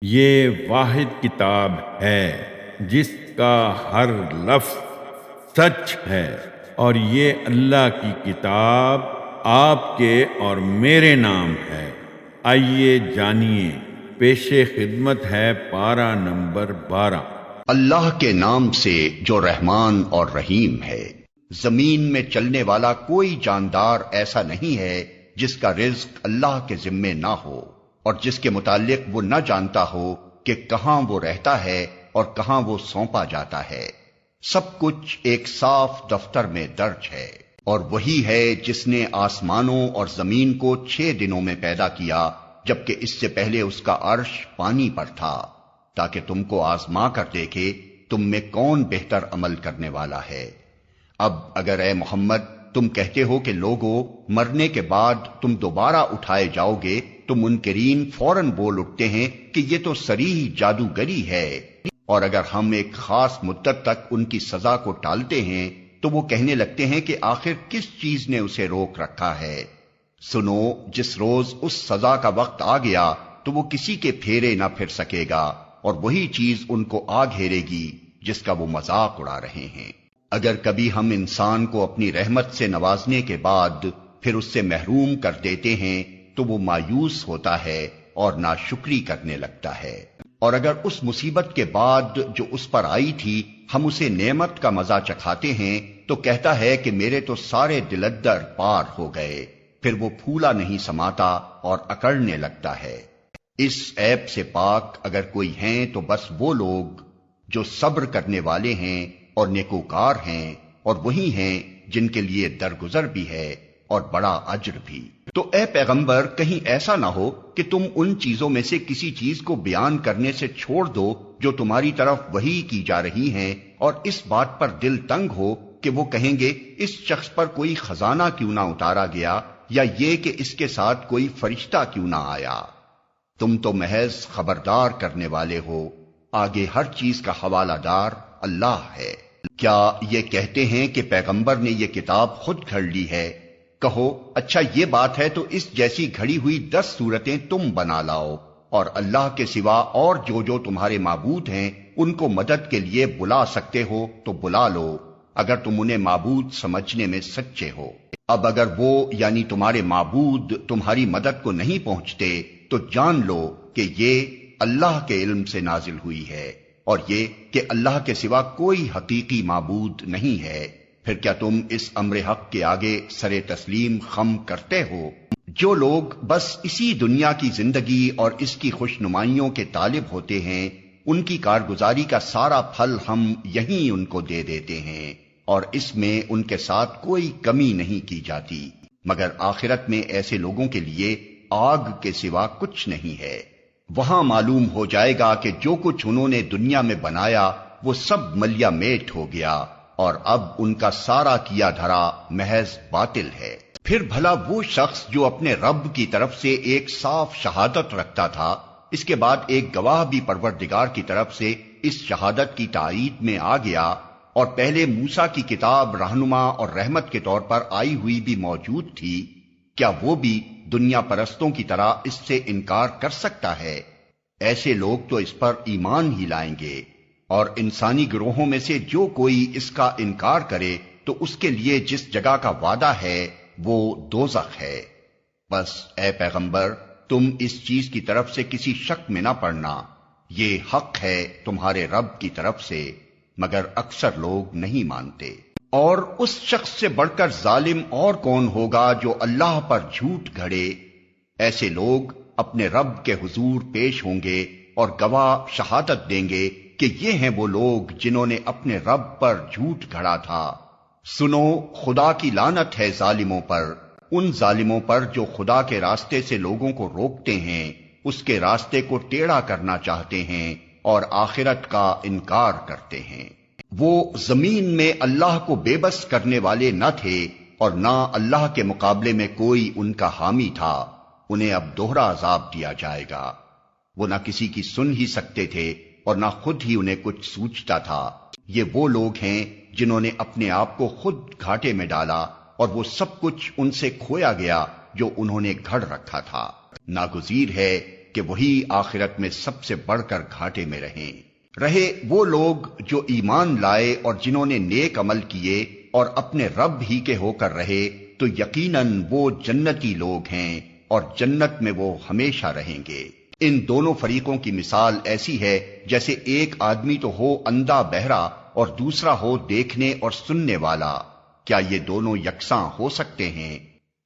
یہ واحد کتاب ہے جس کا ہر لفظ سچ ہے، اور یہ اللہ کی کتاب آپ کے اور میرے نام ہے۔ آئیے جانیے، پیش خدمت ہے پارہ نمبر 12۔ اللہ کے نام سے جو رحمان اور رحیم ہے۔ زمین میں چلنے والا کوئی جاندار ایسا نہیں ہے جس کا رزق اللہ کے ذمے نہ ہو، اور جس کے متعلق وہ نہ جانتا ہو کہ کہاں وہ رہتا ہے اور کہاں وہ سونپا جاتا ہے۔ سب کچھ ایک صاف دفتر میں درج ہے۔ اور وہی ہے جس نے آسمانوں اور زمین کو 6 دنوں میں پیدا کیا، جبکہ اس سے پہلے اس کا عرش پانی پر تھا، تاکہ تم کو آزما کر دیکھے تم میں کون بہتر عمل کرنے والا ہے۔ اب اگر اے محمد تم کہتے ہو کہ لوگوں مرنے کے بعد تم دوبارہ اٹھائے جاؤ گے، تو منکرین فوراً بول اٹھتے ہیں کہ یہ تو صریح جادوگری ہے، اور اگر ہم ایک خاص مدت تک ان کی سزا کو ٹالتے ہیں تو وہ کہنے لگتے ہیں کہ آخر کس چیز نے اسے روک رکھا ہے۔ سنو، جس روز اس سزا کا وقت آ گیا تو وہ کسی کے پھیرے نہ پھر سکے گا، اور وہی چیز ان کو آ گھیرے گی جس کا وہ مذاق اڑا رہے ہیں۔ اگر کبھی ہم انسان کو اپنی رحمت سے نوازنے کے بعد پھر اس سے محروم کر دیتے ہیں تو وہ مایوس ہوتا ہے اور ناشکری کرنے لگتا ہے۔ اور اگر اس مصیبت کے بعد جو اس پر آئی تھی ہم اسے نعمت کا مزہ چکھاتے ہیں تو کہتا ہے کہ میرے تو سارے دلدر پار ہو گئے، پھر وہ پھولا نہیں سماتا اور اکڑنے لگتا ہے۔ اس عیب سے پاک اگر کوئی ہیں تو بس وہ لوگ جو صبر کرنے والے ہیں اور نیکوکار ہیں، اور وہی ہیں جن کے لیے درگزر بھی ہے اور بڑا اجر بھی۔ تو اے پیغمبر، کہیں ایسا نہ ہو کہ تم ان چیزوں میں سے کسی چیز کو بیان کرنے سے چھوڑ دو جو تمہاری طرف وحی کی جا رہی ہیں، اور اس بات پر دل تنگ ہو کہ وہ کہیں گے اس شخص پر کوئی خزانہ کیوں نہ اتارا گیا، یا یہ کہ اس کے ساتھ کوئی فرشتہ کیوں نہ آیا۔ تم تو محض خبردار کرنے والے ہو، آگے ہر چیز کا حوالہ دار اللہ ہے۔ کیا یہ کہتے ہیں کہ پیغمبر نے یہ کتاب خود گھڑ لی ہے؟ کہو اچھا یہ بات ہے تو اس جیسی گھڑی ہوئی 10 صورتیں تم بنا لاؤ، اور اللہ کے سوا اور جو تمہارے معبود ہیں ان کو مدد کے لیے بلا سکتے ہو تو بلا لو، اگر تم انہیں معبود سمجھنے میں سچے ہو۔ اب اگر وہ یعنی تمہارے معبود تمہاری مدد کو نہیں پہنچتے تو جان لو کہ یہ اللہ کے علم سے نازل ہوئی ہے، اور یہ کہ اللہ کے سوا کوئی حقیقی معبود نہیں ہے۔ پھر کیا تم اس امر حق کے آگے سر تسلیم خم کرتے ہو؟ جو لوگ بس اسی دنیا کی زندگی اور اس کی خوش نمائیوں کے طالب ہوتے ہیں، ان کی کارگزاری کا سارا پھل ہم یہیں ان کو دے دیتے ہیں، اور اس میں ان کے ساتھ کوئی کمی نہیں کی جاتی، مگر آخرت میں ایسے لوگوں کے لیے آگ کے سوا کچھ نہیں ہے۔ وہاں معلوم ہو جائے گا کہ جو کچھ انہوں نے دنیا میں بنایا وہ سب ملیا میٹ ہو گیا، اور اب ان کا سارا کیا دھرا محض باطل ہے۔ پھر بھلا وہ شخص جو اپنے رب کی طرف سے ایک صاف شہادت رکھتا تھا، اس کے بعد ایک گواہ بھی پروردگار کی طرف سے اس شہادت کی تائید میں آ گیا، اور پہلے موسیٰ کی کتاب رہنما اور رحمت کے طور پر آئی ہوئی بھی موجود تھی، کیا وہ بھی دنیا پرستوں کی طرح اس سے انکار کر سکتا ہے؟ ایسے لوگ تو اس پر ایمان ہی لائیں گے، اور انسانی گروہوں میں سے جو کوئی اس کا انکار کرے تو اس کے لیے جس جگہ کا وعدہ ہے وہ دوزخ ہے۔ بس اے پیغمبر، تم اس چیز کی طرف سے کسی شک میں نہ پڑنا، یہ حق ہے تمہارے رب کی طرف سے، مگر اکثر لوگ نہیں مانتے۔ اور اس شخص سے بڑھ کر ظالم اور کون ہوگا جو اللہ پر جھوٹ گھڑے؟ ایسے لوگ اپنے رب کے حضور پیش ہوں گے اور گواہ شہادت دیں گے کہ یہ ہیں وہ لوگ جنہوں نے اپنے رب پر جھوٹ گھڑا تھا۔ سنو، خدا کی لعنت ہے ظالموں پر، ان ظالموں پر جو خدا کے راستے سے لوگوں کو روکتے ہیں، اس کے راستے کو ٹیڑھا کرنا چاہتے ہیں اور آخرت کا انکار کرتے ہیں۔ وہ زمین میں اللہ کو بے بس کرنے والے نہ تھے، اور نہ اللہ کے مقابلے میں کوئی ان کا حامی تھا، انہیں اب دوہرا عذاب دیا جائے گا۔ وہ نہ کسی کی سن ہی سکتے تھے اور نہ خود ہی انہیں کچھ سوچتا تھا۔ یہ وہ لوگ ہیں جنہوں نے اپنے آپ کو خود گھاٹے میں ڈالا، اور وہ سب کچھ ان سے کھویا گیا جو انہوں نے گھڑ رکھا تھا۔ ناگزیر ہے کہ وہی آخرت میں سب سے بڑھ کر گھاٹے میں رہے وہ لوگ جو ایمان لائے اور جنہوں نے نیک عمل کیے اور اپنے رب ہی کے ہو کر رہے تو یقیناً وہ جنتی لوگ ہیں اور جنت میں وہ ہمیشہ رہیں گے۔ ان دونوں فریقوں کی مثال ایسی ہے جیسے ایک آدمی تو ہو اندھا بہرا اور دوسرا ہو دیکھنے اور سننے والا، کیا یہ دونوں یکساں ہو سکتے ہیں؟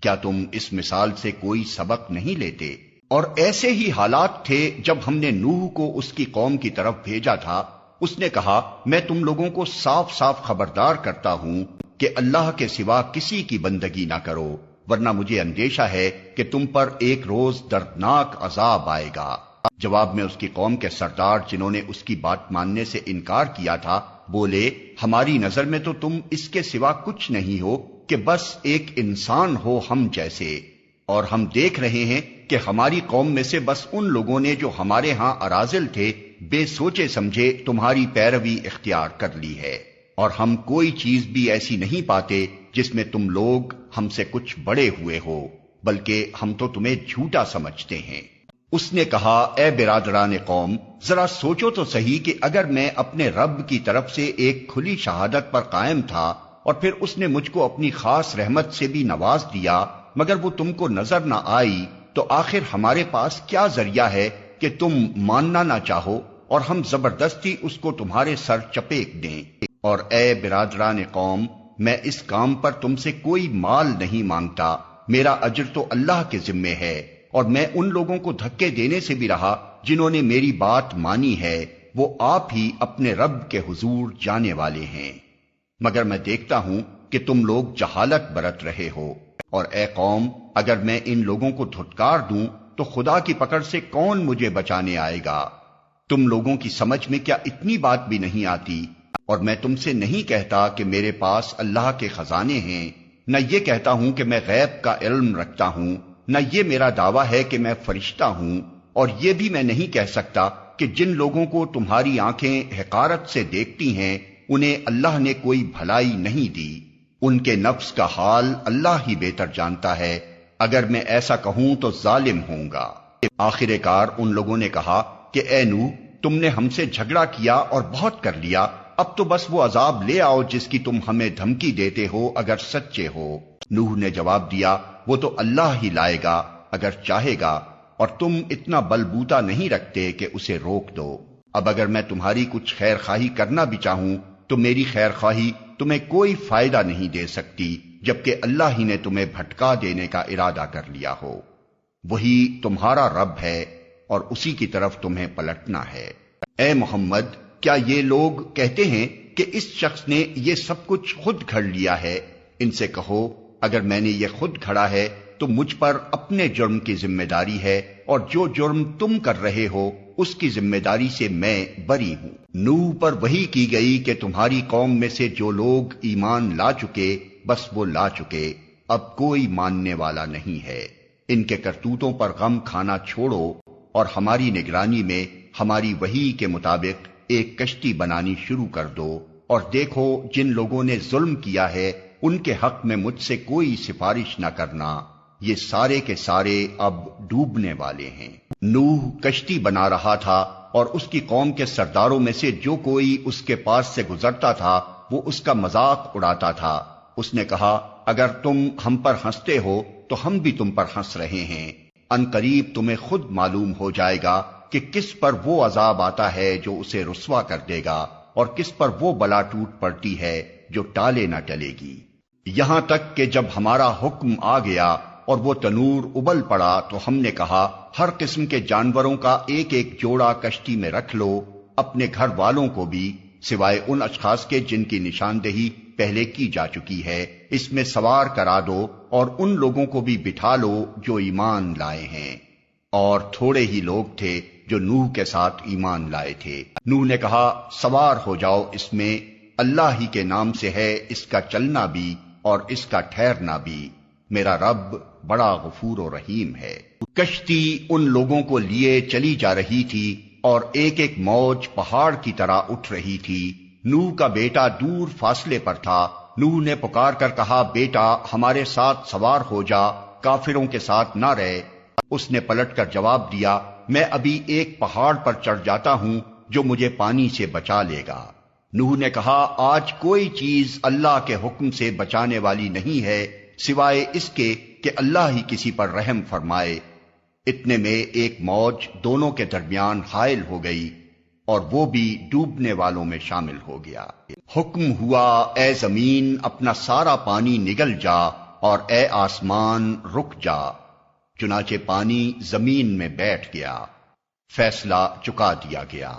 کیا تم اس مثال سے کوئی سبق نہیں لیتے؟ اور ایسے ہی حالات تھے جب ہم نے نوح کو اس کی قوم کی طرف بھیجا تھا۔ اس نے کہا میں تم لوگوں کو صاف صاف خبردار کرتا ہوں کہ اللہ کے سوا کسی کی بندگی نہ کرو، ورنہ مجھے اندیشہ ہے کہ تم پر ایک روز دردناک عذاب آئے گا۔ جواب میں اس کی قوم کے سردار جنہوں نے اس کی بات ماننے سے انکار کیا تھا بولے ہماری نظر میں تو تم اس کے سوا کچھ نہیں ہو کہ بس ایک انسان ہو ہم جیسے، اور ہم دیکھ رہے ہیں کہ ہماری قوم میں سے بس ان لوگوں نے جو ہمارے ہاں اراذل تھے بے سوچے سمجھے تمہاری پیروی اختیار کر لی ہے، اور ہم کوئی چیز بھی ایسی نہیں پاتے جس میں تم لوگ ہم سے کچھ بڑے ہوئے ہو، بلکہ ہم تو تمہیں جھوٹا سمجھتے ہیں۔ اس نے کہا اے برادران قوم، ذرا سوچو تو صحیح کہ اگر میں اپنے رب کی طرف سے ایک کھلی شہادت پر قائم تھا اور پھر اس نے مجھ کو اپنی خاص رحمت سے بھی نواز دیا مگر وہ تم کو نظر نہ آئی، تو آخر ہمارے پاس کیا ذریعہ ہے کہ تم ماننا نہ چاہو اور ہم زبردستی اس کو تمہارے سر چپیٹ دیں؟ اور اے برادران قوم، میں اس کام پر تم سے کوئی مال نہیں مانگتا، میرا اجر تو اللہ کے ذمے ہے، اور میں ان لوگوں کو دھکے دینے سے بھی رہا جنہوں نے میری بات مانی ہے، وہ آپ ہی اپنے رب کے حضور جانے والے ہیں، مگر میں دیکھتا ہوں کہ تم لوگ جہالت برت رہے ہو۔ اور اے قوم، اگر میں ان لوگوں کو دھتکار دوں تو خدا کی پکڑ سے کون مجھے بچانے آئے گا؟ تم لوگوں کی سمجھ میں کیا اتنی بات بھی نہیں آتی؟ اور میں تم سے نہیں کہتا کہ میرے پاس اللہ کے خزانے ہیں، نہ یہ کہتا ہوں کہ میں غیب کا علم رکھتا ہوں، نہ یہ میرا دعویٰ ہے کہ میں فرشتہ ہوں، اور یہ بھی میں نہیں کہہ سکتا کہ جن لوگوں کو تمہاری آنکھیں حقارت سے دیکھتی ہیں انہیں اللہ نے کوئی بھلائی نہیں دی، ان کے نفس کا حال اللہ ہی بہتر جانتا ہے، اگر میں ایسا کہوں تو ظالم ہوں گا۔ آخر کار ان لوگوں نے کہا کہ اے نوح، تم نے ہم سے جھگڑا کیا اور بہت کر لیا، اب تو بس وہ عذاب لے آؤ جس کی تم ہمیں دھمکی دیتے ہو اگر سچے ہو۔ نوح نے جواب دیا وہ تو اللہ ہی لائے گا اگر چاہے گا، اور تم اتنا بلبوتا نہیں رکھتے کہ اسے روک دو۔ اب اگر میں تمہاری کچھ خیر خواہی کرنا بھی چاہوں تو میری خیر خواہی تمہیں کوئی فائدہ نہیں دے سکتی، جبکہ اللہ ہی نے تمہیں بھٹکا دینے کا ارادہ کر لیا ہو۔ وہی تمہارا رب ہے اور اسی کی طرف تمہیں پلٹنا ہے۔ اے محمد، کیا یہ لوگ کہتے ہیں کہ اس شخص نے یہ سب کچھ خود گھڑ لیا ہے؟ ان سے کہو اگر میں نے یہ خود گھڑا ہے تو مجھ پر اپنے جرم کی ذمہ داری ہے، اور جو جرم تم کر رہے ہو اس کی ذمہ داری سے میں بری ہوں۔ نوح پر وحی کی گئی کہ تمہاری قوم میں سے جو لوگ ایمان لا چکے بس وہ لا چکے، اب کوئی ماننے والا نہیں ہے۔ ان کے کرتوتوں پر غم کھانا چھوڑو اور ہماری نگرانی میں ہماری وحی کے مطابق ایک کشتی بنانی شروع کر دو، اور دیکھو جن لوگوں نے ظلم کیا ہے ان کے حق میں مجھ سے کوئی سفارش نہ کرنا، یہ سارے کے سارے اب ڈوبنے والے ہیں۔ نوح کشتی بنا رہا تھا اور اس کی قوم کے سرداروں میں سے جو کوئی اس کے پاس سے گزرتا تھا وہ اس کا مذاق اڑاتا تھا۔ اس نے کہا اگر تم ہم پر ہنستے ہو تو ہم بھی تم پر ہنس رہے ہیں، ان قریب تمہیں خود معلوم ہو جائے گا کہ کس پر وہ عذاب آتا ہے جو اسے رسوا کر دے گا، اور کس پر وہ بلا ٹوٹ پڑتی ہے جو ٹالے نہ ٹلے گی۔ یہاں تک کہ جب ہمارا حکم آ گیا اور وہ تنور ابل پڑا تو ہم نے کہا ہر قسم کے جانوروں کا ایک ایک جوڑا کشتی میں رکھ لو، اپنے گھر والوں کو بھی سوائے ان اشخاص کے جن کی نشاندہی پہلے کی جا چکی ہے اس میں سوار کرا دو، اور ان لوگوں کو بھی بٹھا لو جو ایمان لائے ہیں۔ اور تھوڑے ہی لوگ تھے جو نوح کے ساتھ ایمان لائے تھے۔ نوح نے کہا سوار ہو جاؤ اس میں، اللہ ہی کے نام سے ہے اس کا چلنا بھی اور اس کا ٹھہرنا بھی، میرا رب بڑا غفور و رحیم ہے۔ کشتی ان لوگوں کو لیے چلی جا رہی تھی اور ایک ایک موج پہاڑ کی طرح اٹھ رہی تھی۔ نوح کا بیٹا دور فاصلے پر تھا۔ نوح نے پکار کر کہا بیٹا ہمارے ساتھ سوار ہو جا، کافروں کے ساتھ نہ رہے۔ اس نے پلٹ کر جواب دیا، میں ابھی ایک پہاڑ پر چڑھ جاتا ہوں جو مجھے پانی سے بچا لے گا۔ نوح نے کہا، آج کوئی چیز اللہ کے حکم سے بچانے والی نہیں ہے سوائے اس کے کہ اللہ ہی کسی پر رحم فرمائے۔ اتنے میں ایک موج دونوں کے درمیان حائل ہو گئی اور وہ بھی ڈوبنے والوں میں شامل ہو گیا۔ حکم ہوا، اے زمین اپنا سارا پانی نگل جا اور اے آسمان رک جا۔ چنانچہ پانی زمین میں بیٹھ گیا، فیصلہ چکا دیا گیا۔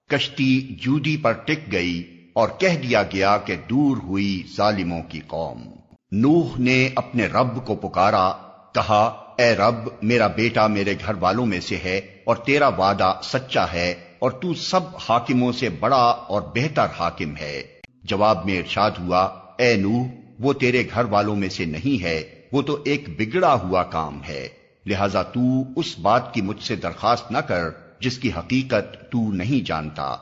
کشتی جودی پر ٹک گئی اور کہہ دیا گیا کہ دور ہوئی ظالموں کی قوم۔ نوح نے اپنے رب کو پکارا، کہا، اے رب میرا بیٹا میرے گھر والوں میں سے ہے اور تیرا وعدہ سچا ہے اور تو سب حاکموں سے بڑا اور بہتر حاکم ہے۔ جواب میں ارشاد ہوا، اے نوح وہ تیرے گھر والوں میں سے نہیں ہے، وہ تو ایک بگڑا ہوا کام ہے، لہذا تو اس بات کی مجھ سے درخواست نہ کر جس کی حقیقت تو نہیں جانتا۔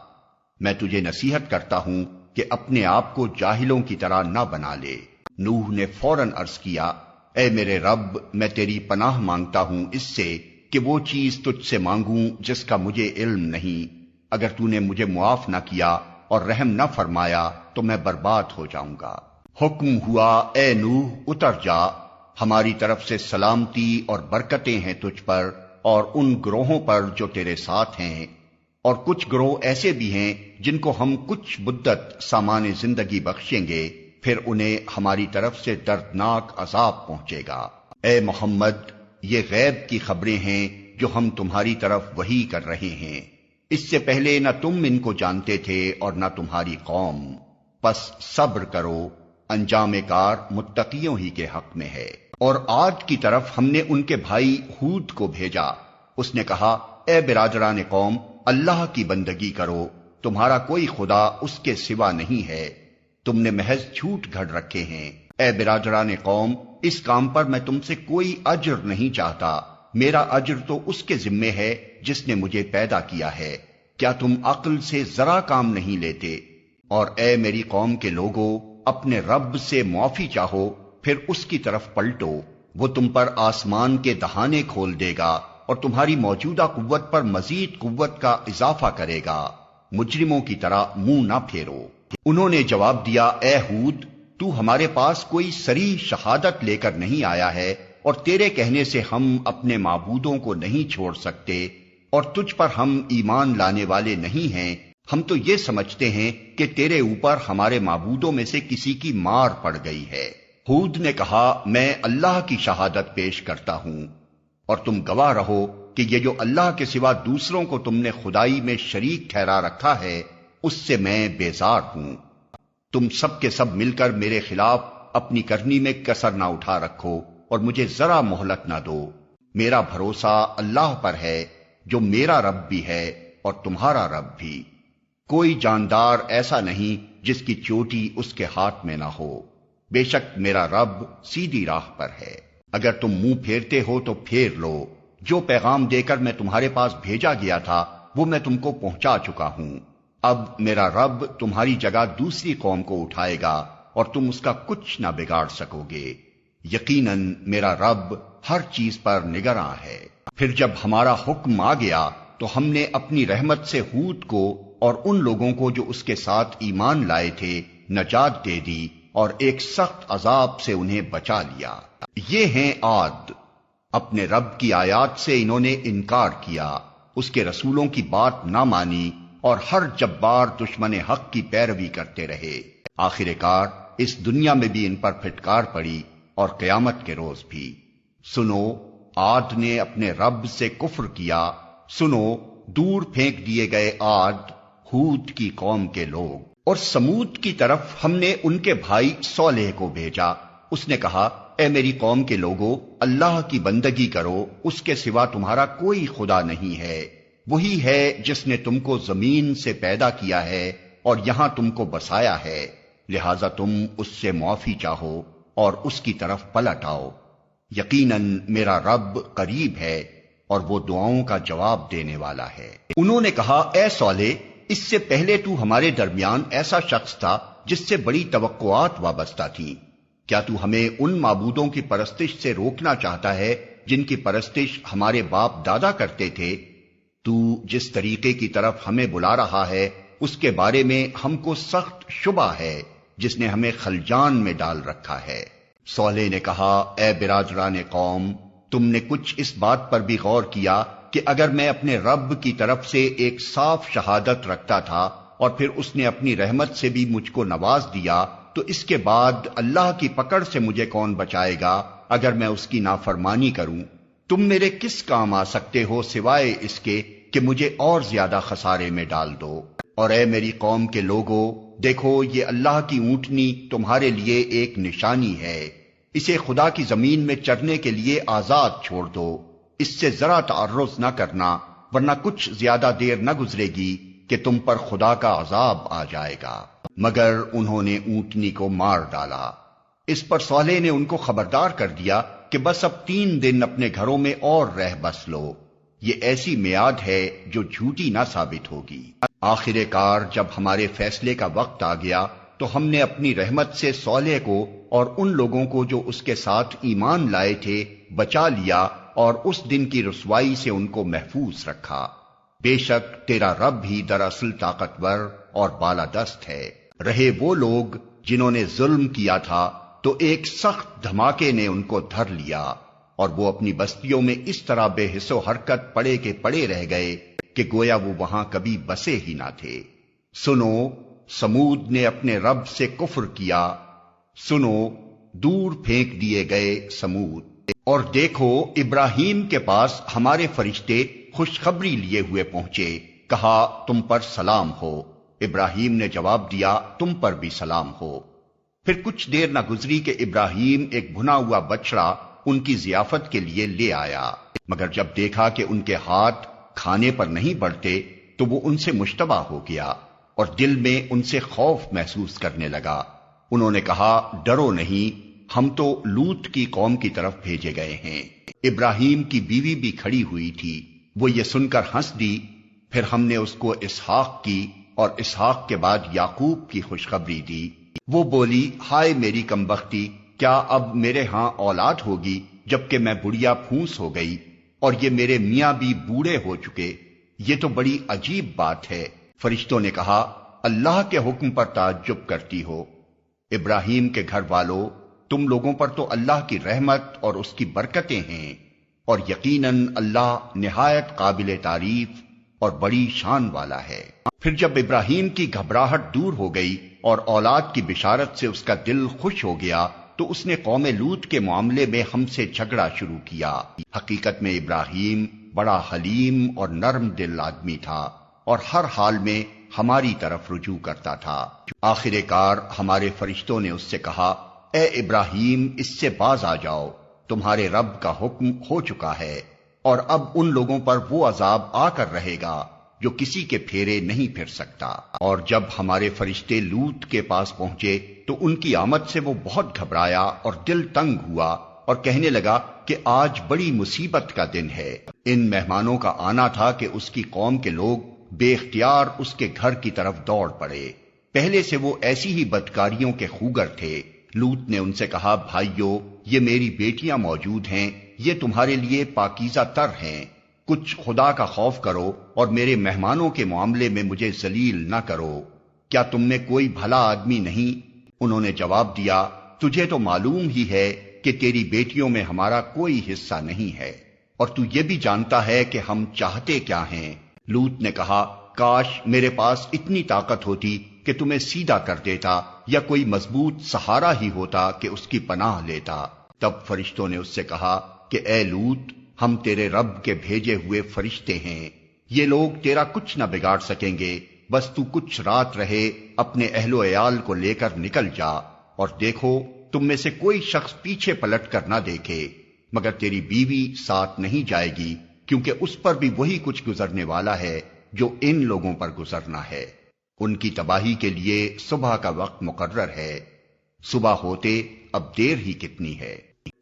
میں تجھے نصیحت کرتا ہوں کہ اپنے آپ کو جاہلوں کی طرح نہ بنا لے۔ نوح نے فوراً عرض کیا، اے میرے رب میں تیری پناہ مانگتا ہوں اس سے کہ وہ چیز تجھ سے مانگوں جس کا مجھے علم نہیں۔ اگر تو نے مجھے معاف نہ کیا اور رحم نہ فرمایا تو میں برباد ہو جاؤں گا۔ حکم ہوا، اے نوح اتر جا، ہماری طرف سے سلامتی اور برکتیں ہیں تجھ پر اور ان گروہوں پر جو تیرے ساتھ ہیں، اور کچھ گروہ ایسے بھی ہیں جن کو ہم کچھ مدت سامان زندگی بخشیں گے، پھر انہیں ہماری طرف سے دردناک عذاب پہنچے گا۔ اے محمد یہ غیب کی خبریں ہیں جو ہم تمہاری طرف وحی کر رہے ہیں، اس سے پہلے نہ تم ان کو جانتے تھے اور نہ تمہاری قوم، پس صبر کرو، انجام کار متقیوں ہی کے حق میں ہے۔ اور عاد کی طرف ہم نے ان کے بھائی ہود کو بھیجا، اس نے کہا، اے برادران قوم اللہ کی بندگی کرو، تمہارا کوئی خدا اس کے سوا نہیں ہے، تم نے محض جھوٹ گھڑ رکھے ہیں۔ اے برادران قوم اس کام پر میں تم سے کوئی اجر نہیں چاہتا، میرا اجر تو اس کے ذمے ہے جس نے مجھے پیدا کیا ہے، کیا تم عقل سے ذرا کام نہیں لیتے؟ اور اے میری قوم کے لوگو اپنے رب سے معافی چاہو پھر اس کی طرف پلٹو، وہ تم پر آسمان کے دہانے کھول دے گا اور تمہاری موجودہ قوت پر مزید قوت کا اضافہ کرے گا، مجرموں کی طرح منہ نہ پھیرو۔ انہوں نے جواب دیا، اے ہود تو ہمارے پاس کوئی صریح شہادت لے کر نہیں آیا ہے اور تیرے کہنے سے ہم اپنے معبودوں کو نہیں چھوڑ سکتے اور تجھ پر ہم ایمان لانے والے نہیں ہیں، ہم تو یہ سمجھتے ہیں کہ تیرے اوپر ہمارے معبودوں میں سے کسی کی مار پڑ گئی ہے۔ ہود نے کہا، میں اللہ کی شہادت پیش کرتا ہوں اور تم گواہ رہو کہ یہ جو اللہ کے سوا دوسروں کو تم نے خدائی میں شریک ٹھہرا رکھا ہے اس سے میں بیزار ہوں۔ تم سب کے سب مل کر میرے خلاف اپنی کرنی میں کسر نہ اٹھا رکھو اور مجھے ذرا مہلت نہ دو۔ میرا بھروسہ اللہ پر ہے جو میرا رب بھی ہے اور تمہارا رب بھی، کوئی جاندار ایسا نہیں جس کی چوٹی اس کے ہاتھ میں نہ ہو، بے شک میرا رب سیدھی راہ پر ہے۔ اگر تم منہ پھیرتے ہو تو پھیر لو، جو پیغام دے کر میں تمہارے پاس بھیجا گیا تھا وہ میں تم کو پہنچا چکا ہوں، اب میرا رب تمہاری جگہ دوسری قوم کو اٹھائے گا اور تم اس کا کچھ نہ بگاڑ سکو گے، یقیناً میرا رب ہر چیز پر نگراں ہے۔ پھر جب ہمارا حکم آ گیا تو ہم نے اپنی رحمت سے ہود کو اور ان لوگوں کو جو اس کے ساتھ ایمان لائے تھے نجات دے دی اور ایک سخت عذاب سے انہیں بچا لیا۔ یہ ہیں عاد، اپنے رب کی آیات سے انہوں نے انکار کیا، اس کے رسولوں کی بات نہ مانی اور ہر جبار دشمن حق کی پیروی کرتے رہے۔ آخر کار اس دنیا میں بھی ان پر پھٹکار پڑی اور قیامت کے روز بھی۔ سنو عاد نے اپنے رب سے کفر کیا، سنو دور پھینک دیے گئے عاد ہود کی قوم کے لوگ۔ اور سمود کی طرف ہم نے ان کے بھائی صالح کو بھیجا، اس نے کہا، اے میری قوم کے لوگو اللہ کی بندگی کرو، اس کے سوا تمہارا کوئی خدا نہیں ہے، وہی ہے جس نے تم کو زمین سے پیدا کیا ہے اور یہاں تم کو بسایا ہے، لہذا تم اس سے معافی چاہو اور اس کی طرف پلٹ آؤ، یقیناً میرا رب قریب ہے اور وہ دعاؤں کا جواب دینے والا ہے۔ انہوں نے کہا، اے صالح اس سے پہلے تو ہمارے درمیان ایسا شخص تھا جس سے بڑی توقعات وابستہ تھیں، کیا تو ہمیں ان معبودوں کی پرستش سے روکنا چاہتا ہے جن کی پرستش ہمارے باپ دادا کرتے تھے، تو جس طریقے کی طرف ہمیں بلا رہا ہے اس کے بارے میں ہم کو سخت شبہ ہے جس نے ہمیں خلجان میں ڈال رکھا ہے۔ صالح نے کہا، اے برادران قوم، تم نے کچھ اس بات پر بھی غور کیا کہ اگر میں اپنے رب کی طرف سے ایک صاف شہادت رکھتا تھا اور پھر اس نے اپنی رحمت سے بھی مجھ کو نواز دیا، تو اس کے بعد اللہ کی پکڑ سے مجھے کون بچائے گا اگر میں اس کی نافرمانی کروں؟ تم میرے کس کام آ سکتے ہو سوائے اس کے کہ مجھے اور زیادہ خسارے میں ڈال دو۔ اور اے میری قوم کے لوگوں، دیکھو یہ اللہ کی اونٹنی تمہارے لیے ایک نشانی ہے، اسے خدا کی زمین میں چرنے کے لیے آزاد چھوڑ دو، اس سے ذرا تعرض نہ کرنا، ورنہ کچھ زیادہ دیر نہ گزرے گی کہ تم پر خدا کا عذاب آ جائے گا۔ مگر انہوں نے اونٹنی کو مار ڈالا۔ اس پر صالح نے ان کو خبردار کر دیا کہ بس اب 3 دن اپنے گھروں میں اور رہ بس لو، یہ ایسی میعاد ہے جو جھوٹی نہ ثابت ہوگی۔ آخر کار جب ہمارے فیصلے کا وقت آ گیا تو ہم نے اپنی رحمت سے صالح کو اور ان لوگوں کو جو اس کے ساتھ ایمان لائے تھے بچا لیا اور اس دن کی رسوائی سے ان کو محفوظ رکھا۔ بے شک تیرا رب ہی دراصل طاقتور اور بالادست ہے۔ رہے وہ لوگ جنہوں نے ظلم کیا تھا تو ایک سخت دھماکے نے ان کو دھر لیا اور وہ اپنی بستیوں میں اس طرح بے حس و حرکت پڑے کے پڑے رہ گئے کہ گویا وہ وہاں کبھی بسے ہی نہ تھے۔ سنو، سمود نے اپنے رب سے کفر کیا، سنو، دور پھینک دیے گئے سمود۔ اور دیکھو، ابراہیم کے پاس ہمارے فرشتے خوشخبری لیے ہوئے پہنچے، کہا تم پر سلام ہو۔ ابراہیم نے جواب دیا، تم پر بھی سلام ہو۔ پھر کچھ دیر نہ گزری کہ ابراہیم ایک بھنا ہوا بچڑا ان کی ضیافت کے لیے لے آیا، مگر جب دیکھا کہ ان کے ہاتھ کھانے پر نہیں بڑھتے تو وہ ان سے مشتبہ ہو گیا اور دل میں ان سے خوف محسوس کرنے لگا۔ انہوں نے کہا، ڈرو نہیں، ہم تو لوط کی قوم کی طرف بھیجے گئے ہیں۔ ابراہیم کی بیوی بھی کھڑی ہوئی تھی، وہ یہ سن کر ہنس دی۔ پھر ہم نے اس کو اسحاق کی اور اسحاق کے بعد یعقوب کی خوشخبری دی۔ وہ بولی، ہائے میری کمبختی، کیا اب میرے ہاں اولاد ہوگی جبکہ میں بڑھیا پھونس ہو گئی اور یہ میرے میاں بھی بوڑھے ہو چکے؟ یہ تو بڑی عجیب بات ہے۔ فرشتوں نے کہا، اللہ کے حکم پر تعجب کرتی ہو؟ ابراہیم کے گھر والوں، تم لوگوں پر تو اللہ کی رحمت اور اس کی برکتیں ہیں، اور یقیناً اللہ نہایت قابل تعریف اور بڑی شان والا ہے۔ پھر جب ابراہیم کی گھبراہٹ دور ہو گئی اور اولاد کی بشارت سے اس کا دل خوش ہو گیا تو اس نے قوم لوط کے معاملے میں ہم سے جھگڑا شروع کیا۔ حقیقت میں ابراہیم بڑا حلیم اور نرم دل آدمی تھا اور ہر حال میں ہماری طرف رجوع کرتا تھا۔ آخر کار ہمارے فرشتوں نے اس سے کہا، اے ابراہیم، اس سے باز آ جاؤ، تمہارے رب کا حکم ہو چکا ہے، اور اب ان لوگوں پر وہ عذاب آ کر رہے گا جو کسی کے پھیرے نہیں پھر سکتا۔ اور جب ہمارے فرشتے لوط کے پاس پہنچے تو ان کی آمد سے وہ بہت گھبرایا اور دل تنگ ہوا اور کہنے لگا کہ آج بڑی مصیبت کا دن ہے۔ ان مہمانوں کا آنا تھا کہ اس کی قوم کے لوگ بے اختیار اس کے گھر کی طرف دوڑ پڑے۔ پہلے سے وہ ایسی ہی بدکاریوں کے خوگر تھے۔ لوط نے ان سے کہا، بھائیو، یہ میری بیٹیاں موجود ہیں، یہ تمہارے لیے پاکیزہ تر ہیں، کچھ خدا کا خوف کرو اور میرے مہمانوں کے معاملے میں مجھے ذلیل نہ کرو۔ کیا تم میں کوئی بھلا آدمی نہیں؟ انہوں نے جواب دیا، تجھے تو معلوم ہی ہے کہ تیری بیٹیوں میں ہمارا کوئی حصہ نہیں ہے، اور تو یہ بھی جانتا ہے کہ ہم چاہتے کیا ہیں۔ لوط نے کہا، کاش میرے پاس اتنی طاقت ہوتی کہ تمہیں سیدھا کر دیتا، یا کوئی مضبوط سہارا ہی ہوتا کہ اس کی پناہ لیتا۔ تب فرشتوں نے اس سے کہا کہ اے لوط، ہم تیرے رب کے بھیجے ہوئے فرشتے ہیں، یہ لوگ تیرا کچھ نہ بگاڑ سکیں گے، بس تو کچھ رات رہے، اپنے اہل و عیال کو لے کر نکل جا، اور دیکھو تم میں سے کوئی شخص پیچھے پلٹ کر نہ دیکھے، مگر تیری بیوی ساتھ نہیں جائے گی، کیونکہ اس پر بھی وہی کچھ گزرنے والا ہے جو ان لوگوں پر گزرنا ہے۔ ان کی تباہی کے لیے صبح کا وقت مقرر ہے، صبح ہوتے اب دیر ہی کتنی ہے۔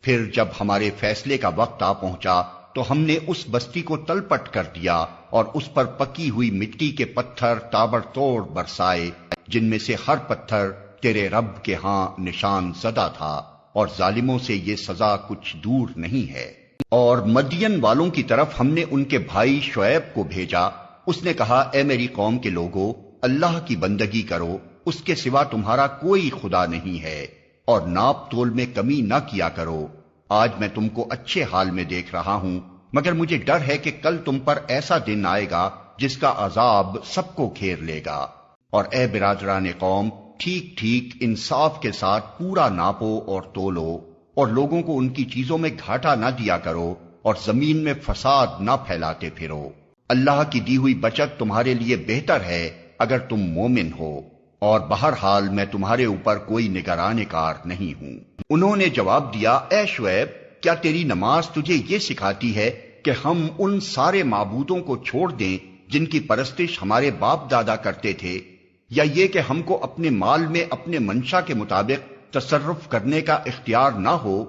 پھر جب ہمارے فیصلے کا وقت آ پہنچا تو ہم نے اس بستی کو تلپٹ کر دیا اور اس پر پکی ہوئی مٹی کے پتھر تابڑ توڑ برسائے، جن میں سے ہر پتھر تیرے رب کے ہاں نشان زدہ تھا، اور ظالموں سے یہ سزا کچھ دور نہیں ہے۔ اور مدین والوں کی طرف ہم نے ان کے بھائی شعیب کو بھیجا۔ اس نے کہا، اے میری قوم کے لوگو، اللہ کی بندگی کرو، اس کے سوا تمہارا کوئی خدا نہیں ہے، اور ناپ تول میں کمی نہ کیا کرو۔ آج میں تم کو اچھے حال میں دیکھ رہا ہوں، مگر مجھے ڈر ہے کہ کل تم پر ایسا دن آئے گا جس کا عذاب سب کو گھیر لے گا۔ اور اے برادران قوم، ٹھیک ٹھیک انصاف کے ساتھ پورا ناپو اور تولو، اور لوگوں کو ان کی چیزوں میں گھاٹا نہ دیا کرو، اور زمین میں فساد نہ پھیلاتے پھرو۔ اللہ کی دی ہوئی بچت تمہارے لیے بہتر ہے اگر تم مومن ہو، اور بہرحال میں تمہارے اوپر کوئی نگران کار نہیں ہوں۔ انہوں نے جواب دیا، اے شعیب، کیا تیری نماز تجھے یہ سکھاتی ہے کہ ہم ان سارے معبودوں کو چھوڑ دیں جن کی پرستش ہمارے باپ دادا کرتے تھے، یا یہ کہ ہم کو اپنے مال میں اپنے منشا کے مطابق تصرف کرنے کا اختیار نہ ہو؟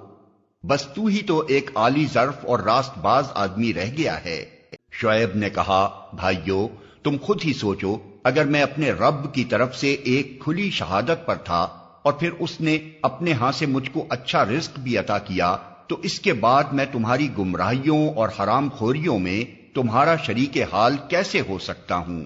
بس تو ہی تو ایک عالی ظرف اور راست باز آدمی رہ گیا ہے۔ شعیب نے کہا، بھائیو، تم خود ہی سوچو، اگر میں اپنے رب کی طرف سے ایک کھلی شہادت پر تھا اور پھر اس نے اپنے ہاں سے مجھ کو اچھا رزق بھی عطا کیا، تو اس کے بعد میں تمہاری گمراہیوں اور حرام خوریوں میں تمہارا شریک حال کیسے ہو سکتا ہوں؟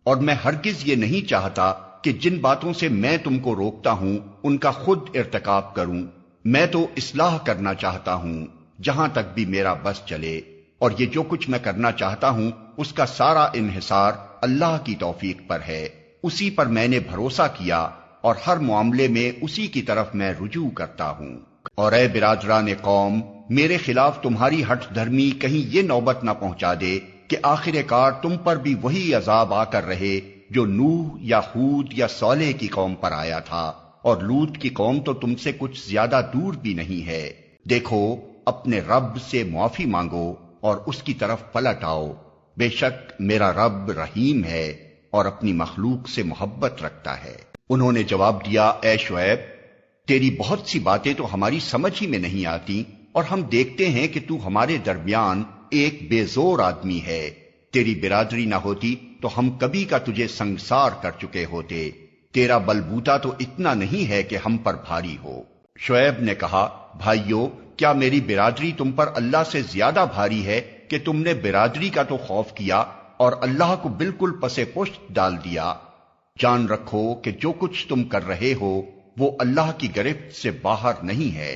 اور میں ہرگز یہ نہیں چاہتا کہ جن باتوں سے میں تم کو روکتا ہوں ان کا خود ارتکاب کروں۔ میں تو اصلاح کرنا چاہتا ہوں جہاں تک بھی میرا بس چلے، اور یہ جو کچھ میں کرنا چاہتا ہوں اس کا سارا انحصار اللہ کی توفیق پر ہے۔ اسی پر میں نے بھروسہ کیا اور ہر معاملے میں اسی کی طرف میں رجوع کرتا ہوں۔ اور اے برادران قوم، میرے خلاف تمہاری ہٹ دھرمی کہیں یہ نوبت نہ پہنچا دے کہ آخر کار تم پر بھی وہی عذاب آ کر رہے جو نوح یا ہود یا صالح کی قوم پر آیا تھا، اور لوط کی قوم تو تم سے کچھ زیادہ دور بھی نہیں ہے۔ دیکھو، اپنے رب سے معافی مانگو اور اس کی طرف پلٹ آؤ، بے شک میرا رب رحیم ہے اور اپنی مخلوق سے محبت رکھتا ہے۔ انہوں نے جواب دیا، اے شعیب، تیری بہت سی باتیں تو ہماری سمجھ ہی میں نہیں آتی، اور ہم دیکھتے ہیں کہ تو ہمارے درمیان ایک بے زور آدمی ہے۔ تیری برادری نہ ہوتی تو ہم کبھی کا تجھے سنگسار کر چکے ہوتے۔ تیرا بلبوتا تو اتنا نہیں ہے کہ ہم پر بھاری ہو۔ شعیب نے کہا، بھائیو، کیا میری برادری تم پر اللہ سے زیادہ بھاری ہے کہ تم نے برادری کا تو خوف کیا اور اللہ کو بالکل پس پشت ڈال دیا؟ جان رکھو کہ جو کچھ تم کر رہے ہو وہ اللہ کی گرفت سے باہر نہیں ہے۔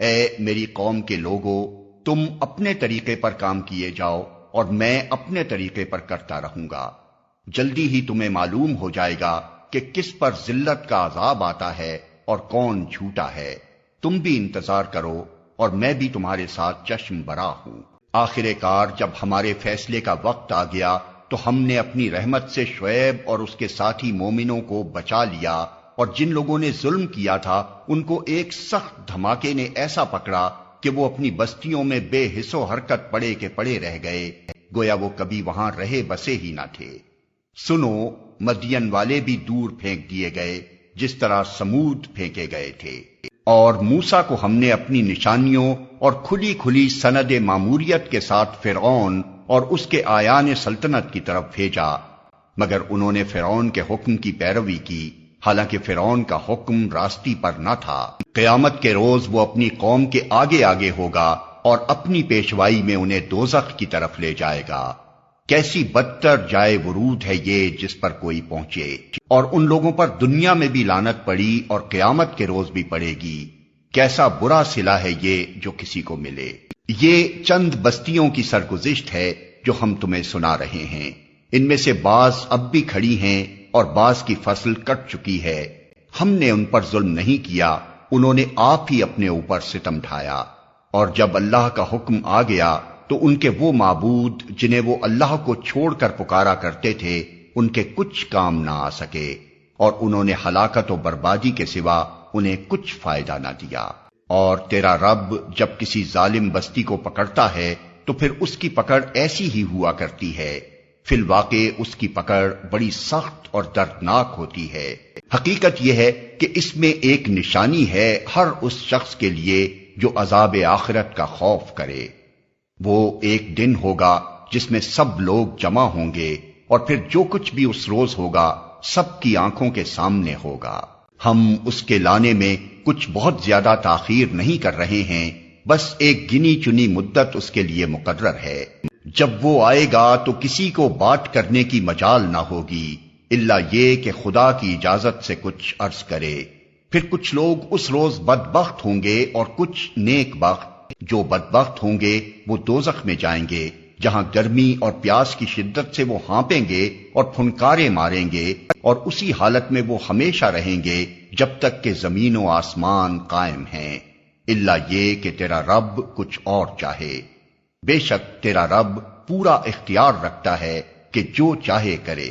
اے میری قوم کے لوگو، تم اپنے طریقے پر کام کیے جاؤ اور میں اپنے طریقے پر کرتا رہوں گا۔ جلدی ہی تمہیں معلوم ہو جائے گا کہ کس پر ذلت کا عذاب آتا ہے اور کون جھوٹا ہے۔ تم بھی انتظار کرو اور میں بھی تمہارے ساتھ چشم برا ہوں۔ آخر کار جب ہمارے فیصلے کا وقت آ گیا تو ہم نے اپنی رحمت سے شعیب اور اس کے ساتھی مومنوں کو بچا لیا، اور جن لوگوں نے ظلم کیا تھا ان کو ایک سخت دھماکے نے ایسا پکڑا کہ وہ اپنی بستیوں میں بے حس و حرکت پڑے کے پڑے رہ گئے، گویا وہ کبھی وہاں رہے بسے ہی نہ تھے۔ سنو، مدین والے بھی دور پھینک دیے گئے جس طرح سمود پھینکے گئے تھے۔ اور موسیٰ کو ہم نے اپنی نشانیوں اور کھلی کھلی سند ماموریت کے ساتھ فرعون اور اس کے آیان سلطنت کی طرف بھیجا، مگر انہوں نے فرعون کے حکم کی پیروی کی، حالانکہ فرعون کا حکم راستی پر نہ تھا۔ قیامت کے روز وہ اپنی قوم کے آگے آگے ہوگا اور اپنی پیشوائی میں انہیں دوزخ کی طرف لے جائے گا۔ کیسی بدتر جائے ورود ہے یہ جس پر کوئی پہنچے، اور ان لوگوں پر دنیا میں بھی لعنت پڑی اور قیامت کے روز بھی پڑے گی۔ کیسا برا صلہ ہے یہ جو کسی کو ملے۔ یہ چند بستیوں کی سرگزشت ہے جو ہم تمہیں سنا رہے ہیں، ان میں سے بعض اب بھی کھڑی ہیں اور بعض کی فصل کٹ چکی ہے۔ ہم نے ان پر ظلم نہیں کیا، انہوں نے آپ ہی اپنے اوپر ستم ڈھایا۔ اور جب اللہ کا حکم آ گیا تو ان کے وہ معبود جنہیں وہ اللہ کو چھوڑ کر پکارا کرتے تھے ان کے کچھ کام نہ آ سکے، اور انہوں نے ہلاکت و بربادی کے سوا انہیں کچھ فائدہ نہ دیا۔ اور تیرا رب جب کسی ظالم بستی کو پکڑتا ہے تو پھر اس کی پکڑ ایسی ہی ہوا کرتی ہے، فی الواقع اس کی پکڑ بڑی سخت اور دردناک ہوتی ہے۔ حقیقت یہ ہے کہ اس میں ایک نشانی ہے ہر اس شخص کے لیے جو عذاب آخرت کا خوف کرے۔ وہ ایک دن ہوگا جس میں سب لوگ جمع ہوں گے، اور پھر جو کچھ بھی اس روز ہوگا سب کی آنکھوں کے سامنے ہوگا۔ ہم اس کے لانے میں کچھ بہت زیادہ تاخیر نہیں کر رہے ہیں، بس ایک گنی چنی مدت اس کے لیے مقرر ہے۔ جب وہ آئے گا تو کسی کو بات کرنے کی مجال نہ ہوگی الا یہ کہ خدا کی اجازت سے کچھ عرض کرے۔ پھر کچھ لوگ اس روز بدبخت ہوں گے اور کچھ نیک بخت۔ جو بدبخت ہوں گے وہ دوزخ میں جائیں گے، جہاں گرمی اور پیاس کی شدت سے وہ ہانپیں گے اور پھنکارے ماریں گے، اور اسی حالت میں وہ ہمیشہ رہیں گے جب تک کہ زمین و آسمان قائم ہیں، الا یہ کہ تیرا رب کچھ اور چاہے۔ بے شک تیرا رب پورا اختیار رکھتا ہے کہ جو چاہے کرے۔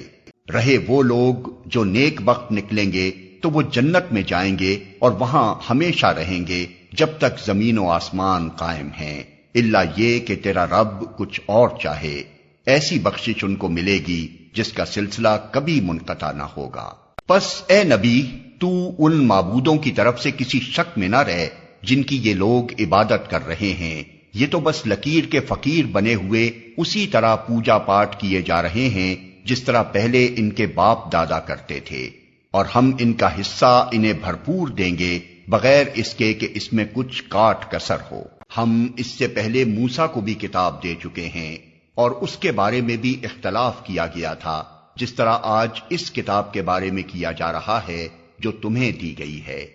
رہے وہ لوگ جو نیک بخت نکلیں گے تو وہ جنت میں جائیں گے اور وہاں ہمیشہ رہیں گے جب تک زمین و آسمان قائم ہیں، الا یہ کہ تیرا رب کچھ اور چاہے۔ ایسی بخشش ان کو ملے گی جس کا سلسلہ کبھی منقطع نہ ہوگا۔ پس اے نبی، تو ان معبودوں کی طرف سے کسی شک میں نہ رہ جن کی یہ لوگ عبادت کر رہے ہیں۔ یہ تو بس لکیر کے فقیر بنے ہوئے اسی طرح پوجا پاٹ کیے جا رہے ہیں جس طرح پہلے ان کے باپ دادا کرتے تھے، اور ہم ان کا حصہ انہیں بھرپور دیں گے بغیر اس کے کہ اس میں کچھ کاٹ کسر ہو۔ ہم اس سے پہلے موسیٰ کو بھی کتاب دے چکے ہیں اور اس کے بارے میں بھی اختلاف کیا گیا تھا، جس طرح آج اس کتاب کے بارے میں کیا جا رہا ہے جو تمہیں دی گئی ہے۔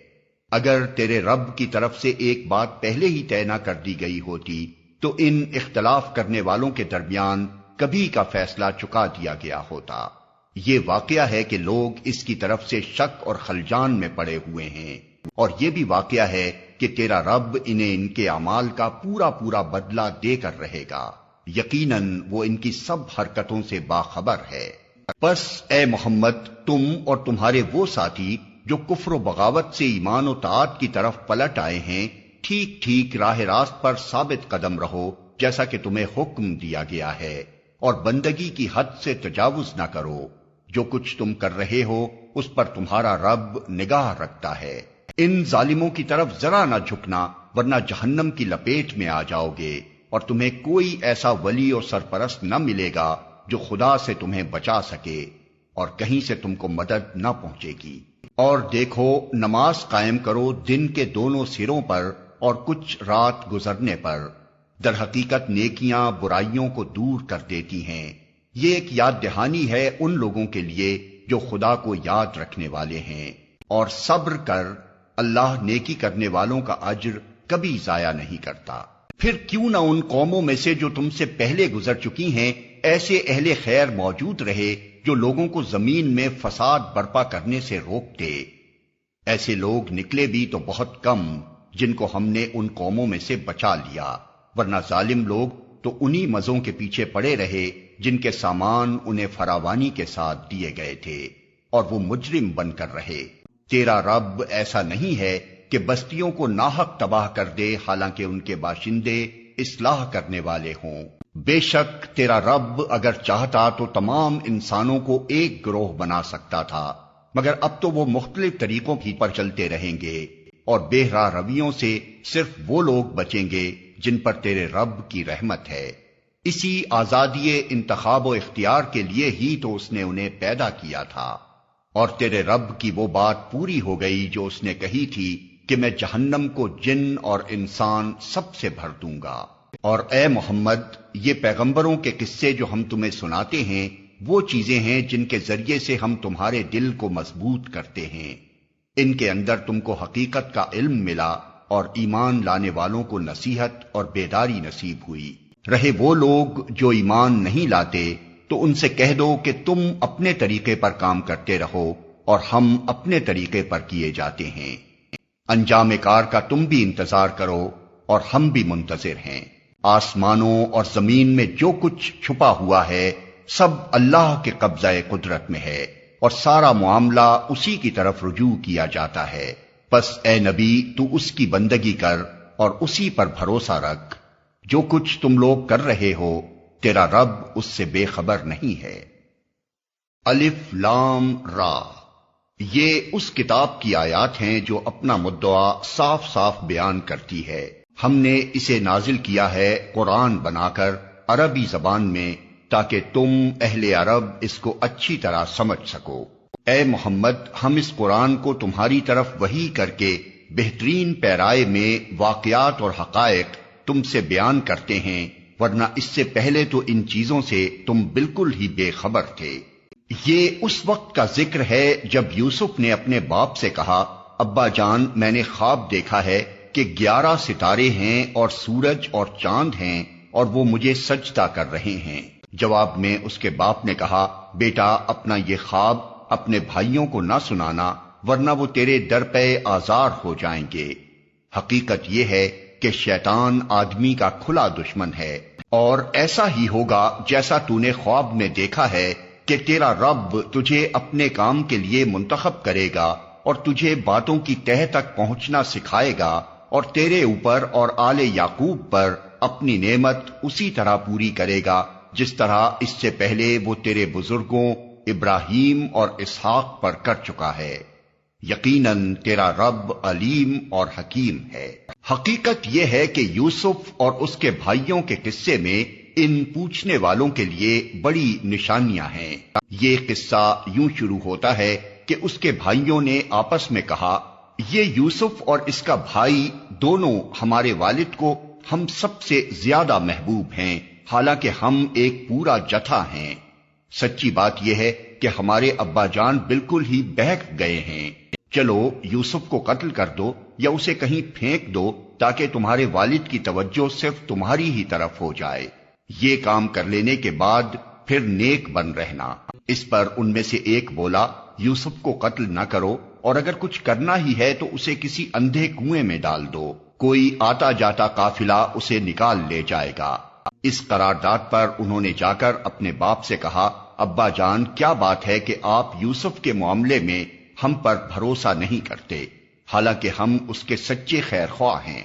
اگر تیرے رب کی طرف سے ایک بات پہلے ہی طے نہ کر دی گئی ہوتی تو ان اختلاف کرنے والوں کے درمیان کبھی کا فیصلہ چکا دیا گیا ہوتا۔ یہ واقعہ ہے کہ لوگ اس کی طرف سے شک اور خلجان میں پڑے ہوئے ہیں، اور یہ بھی واقعہ ہے کہ تیرا رب انہیں ان کے اعمال کا پورا پورا بدلہ دے کر رہے گا۔ یقیناً وہ ان کی سب حرکتوں سے باخبر ہے۔ بس اے محمد، تم اور تمہارے وہ ساتھی جو کفر و بغاوت سے ایمان و طاعت کی طرف پلٹ آئے ہیں، ٹھیک ٹھیک راہ راست پر ثابت قدم رہو جیسا کہ تمہیں حکم دیا گیا ہے، اور بندگی کی حد سے تجاوز نہ کرو۔ جو کچھ تم کر رہے ہو اس پر تمہارا رب نگاہ رکھتا ہے۔ ان ظالموں کی طرف ذرا نہ جھکنا ورنہ جہنم کی لپیٹ میں آ جاؤ گے، اور تمہیں کوئی ایسا ولی اور سرپرست نہ ملے گا جو خدا سے تمہیں بچا سکے، اور کہیں سے تم کو مدد نہ پہنچے گی۔ اور دیکھو، نماز قائم کرو دن کے دونوں سروں پر اور کچھ رات گزرنے پر۔ در حقیقت نیکیاں برائیوں کو دور کر دیتی ہیں۔ یہ ایک یاد دہانی ہے ان لوگوں کے لیے جو خدا کو یاد رکھنے والے ہیں، اور صبر کر، اللہ نیکی کرنے والوں کا اجر کبھی ضائع نہیں کرتا۔ پھر کیوں نہ ان قوموں میں سے جو تم سے پہلے گزر چکی ہیں ایسے اہل خیر موجود رہے جو لوگوں کو زمین میں فساد برپا کرنے سے روکتے۔ ایسے لوگ نکلے بھی تو بہت کم جن کو ہم نے ان قوموں میں سے بچا لیا، ورنہ ظالم لوگ تو انہی مزوں کے پیچھے پڑے رہے جن کے سامان انہیں فراوانی کے ساتھ دیے گئے تھے، اور وہ مجرم بن کر رہے۔ تیرا رب ایسا نہیں ہے کہ بستیوں کو ناحق تباہ کر دے حالانکہ ان کے باشندے اصلاح کرنے والے ہوں۔ بے شک تیرا رب اگر چاہتا تو تمام انسانوں کو ایک گروہ بنا سکتا تھا، مگر اب تو وہ مختلف طریقوں کی پر چلتے رہیں گے، اور بے راہ رویوں سے صرف وہ لوگ بچیں گے جن پر تیرے رب کی رحمت ہے۔ اسی آزادی انتخاب و اختیار کے لیے ہی تو اس نے انہیں پیدا کیا تھا، اور تیرے رب کی وہ بات پوری ہو گئی جو اس نے کہی تھی کہ میں جہنم کو جن اور انسان سب سے بھر دوں گا۔ اور اے محمد، یہ پیغمبروں کے قصے جو ہم تمہیں سناتے ہیں وہ چیزیں ہیں جن کے ذریعے سے ہم تمہارے دل کو مضبوط کرتے ہیں۔ ان کے اندر تم کو حقیقت کا علم ملا، اور ایمان لانے والوں کو نصیحت اور بیداری نصیب ہوئی۔ رہے وہ لوگ جو ایمان نہیں لاتے تو ان سے کہہ دو کہ تم اپنے طریقے پر کام کرتے رہو اور ہم اپنے طریقے پر کیے جاتے ہیں۔ انجام کار کا تم بھی انتظار کرو اور ہم بھی منتظر ہیں۔ آسمانوں اور زمین میں جو کچھ چھپا ہوا ہے سب اللہ کے قبضہ قدرت میں ہے، اور سارا معاملہ اسی کی طرف رجوع کیا جاتا ہے۔ بس اے نبی، تو اس کی بندگی کر اور اسی پر بھروسہ رکھ۔ جو کچھ تم لوگ کر رہے ہو تیرا رب اس سے بے خبر نہیں ہے۔ الف لام را، یہ اس کتاب کی آیات ہیں جو اپنا مدعا صاف صاف بیان کرتی ہے۔ ہم نے اسے نازل کیا ہے قرآن بنا کر عربی زبان میں تاکہ تم اہل عرب اس کو اچھی طرح سمجھ سکو۔ اے محمد، ہم اس قرآن کو تمہاری طرف وحی کر کے بہترین پیرائے میں واقعات اور حقائق تم سے بیان کرتے ہیں، ورنہ اس سے پہلے تو ان چیزوں سے تم بالکل ہی بے خبر تھے۔ یہ اس وقت کا ذکر ہے جب یوسف نے اپنے باپ سے کہا، ابا جان، میں نے خواب دیکھا ہے کہ 11 ستارے ہیں اور سورج اور چاند ہیں اور وہ مجھے سجدہ کر رہے ہیں۔ جواب میں اس کے باپ نے کہا، بیٹا، اپنا یہ خواب اپنے بھائیوں کو نہ سنانا، ورنہ وہ تیرے در پہ آزار ہو جائیں گے۔ حقیقت یہ ہے کہ شیطان آدمی کا کھلا دشمن ہے، اور ایسا ہی ہوگا جیسا تو نے خواب میں دیکھا ہے کہ تیرا رب تجھے اپنے کام کے لیے منتخب کرے گا اور تجھے باتوں کی تہہ تک پہنچنا سکھائے گا، اور تیرے اوپر اور آل یعقوب پر اپنی نعمت اسی طرح پوری کرے گا جس طرح اس سے پہلے وہ تیرے بزرگوں ابراہیم اور اسحاق پر کر چکا ہے۔ یقیناً تیرا رب علیم اور حکیم ہے۔ حقیقت یہ ہے کہ یوسف اور اس کے بھائیوں کے قصے میں ان پوچھنے والوں کے لیے بڑی نشانیاں ہیں۔ یہ قصہ یوں شروع ہوتا ہے کہ اس کے بھائیوں نے آپس میں کہا، یہ یوسف اور اس کا بھائی دونوں ہمارے والد کو ہم سب سے زیادہ محبوب ہیں، حالانکہ ہم ایک پورا جتھا ہیں۔ سچی بات یہ ہے کہ ہمارے ابا جان بالکل ہی بہک گئے ہیں۔ چلو یوسف کو قتل کر دو یا اسے کہیں پھینک دو تاکہ تمہارے والد کی توجہ صرف تمہاری ہی طرف ہو جائے۔ یہ کام کر لینے کے بعد پھر نیک بن رہنا۔ اس پر ان میں سے ایک بولا، یوسف کو قتل نہ کرو، اور اگر کچھ کرنا ہی ہے تو اسے کسی اندھے کنویں میں ڈال دو، کوئی آتا جاتا قافلہ اسے نکال لے جائے گا۔ اس قرارداد پر انہوں نے جا کر اپنے باپ سے کہا، ابا جان، کیا بات ہے کہ آپ یوسف کے معاملے میں ہم پر بھروسہ نہیں کرتے، حالانکہ ہم اس کے سچے خیر خواہ ہیں۔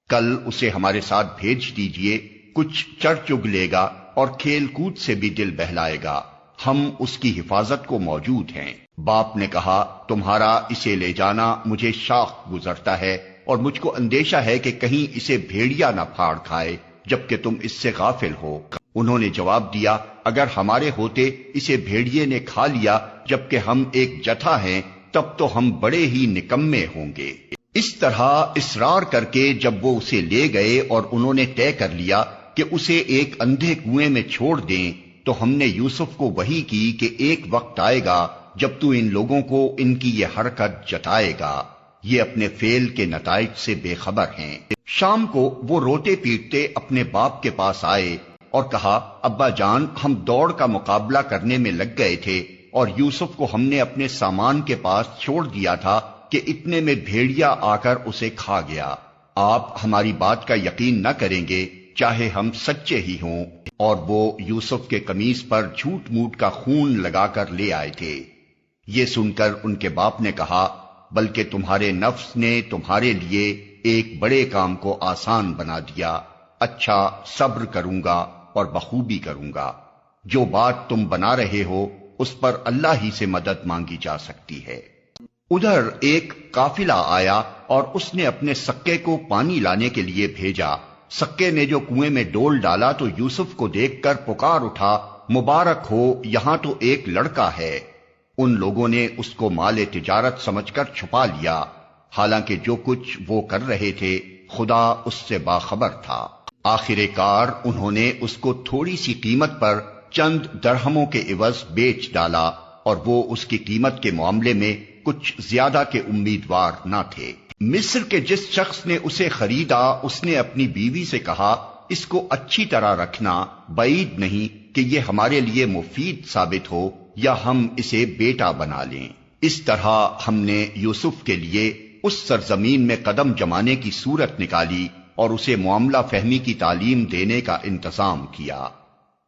کل اسے ہمارے ساتھ بھیج دیجئے، کچھ چڑھ چگ لے گا اور کھیل کود سے بھی دل بہلائے گا، ہم اس کی حفاظت کو موجود ہیں۔ باپ نے کہا، تمہارا اسے لے جانا مجھے شاق گزرتا ہے، اور مجھ کو اندیشہ ہے کہ کہیں اسے بھیڑیا نہ پھاڑ کھائے جبکہ تم اس سے غافل ہو۔ انہوں نے جواب دیا، اگر ہمارے ہوتے اسے بھیڑیے نے کھا لیا جبکہ ہم ایک جتھا ہیں، تب تو ہم بڑے ہی نکمے ہوں گے۔ اس طرح اصرار کر کے جب وہ اسے لے گئے اور انہوں نے طے کر لیا کہ اسے ایک اندھے کنویں میں چھوڑ دیں، تو ہم نے یوسف کو وحی کی کہ ایک وقت آئے گا جب تو ان لوگوں کو ان کی یہ حرکت جتائے گا، یہ اپنے فعل کے نتائج سے بے خبر ہیں۔ شام کو وہ روتے پیٹتے اپنے باپ کے پاس آئے اور کہا، ابا جان، ہم دوڑ کا مقابلہ کرنے میں لگ گئے تھے اور یوسف کو ہم نے اپنے سامان کے پاس چھوڑ دیا تھا کہ اتنے میں بھیڑیا آ کر اسے کھا گیا۔ آپ ہماری بات کا یقین نہ کریں گے چاہے ہم سچے ہی ہوں۔ اور وہ یوسف کے قمیص پر جھوٹ موٹ کا خون لگا کر لے آئے تھے۔ یہ سن کر ان کے باپ نے کہا، بلکہ تمہارے نفس نے تمہارے لیے ایک بڑے کام کو آسان بنا دیا۔ اچھا، صبر کروں گا اور بخوبی کروں گا۔ جو بات تم بنا رہے ہو اس پر اللہ ہی سے مدد مانگی جا سکتی ہے۔ ادھر ایک قافلہ آیا اور اس نے اپنے سکے کو پانی لانے کے لیے بھیجا۔ سکے نے جو کنویں میں ڈول ڈالا تو یوسف کو دیکھ کر پکار اٹھا، مبارک ہو، یہاں تو ایک لڑکا ہے۔ ان لوگوں نے اس کو مال تجارت سمجھ کر چھپا لیا، حالانکہ جو کچھ وہ کر رہے تھے خدا اس سے باخبر تھا۔ آخر کار انہوں نے اس کو تھوڑی سی قیمت پر چند درہموں کے عوض بیچ ڈالا، اور وہ اس کی قیمت کے معاملے میں کچھ زیادہ کے امیدوار نہ تھے۔ مصر کے جس شخص نے اسے خریدا اس نے اپنی بیوی سے کہا، اس کو اچھی طرح رکھنا، بعید نہیں کہ یہ ہمارے لیے مفید ثابت ہو یا ہم اسے بیٹا بنا لیں۔ اس طرح ہم نے یوسف کے لیے اس سرزمین میں قدم جمانے کی صورت نکالی اور اسے معاملہ فہمی کی تعلیم دینے کا انتظام کیا۔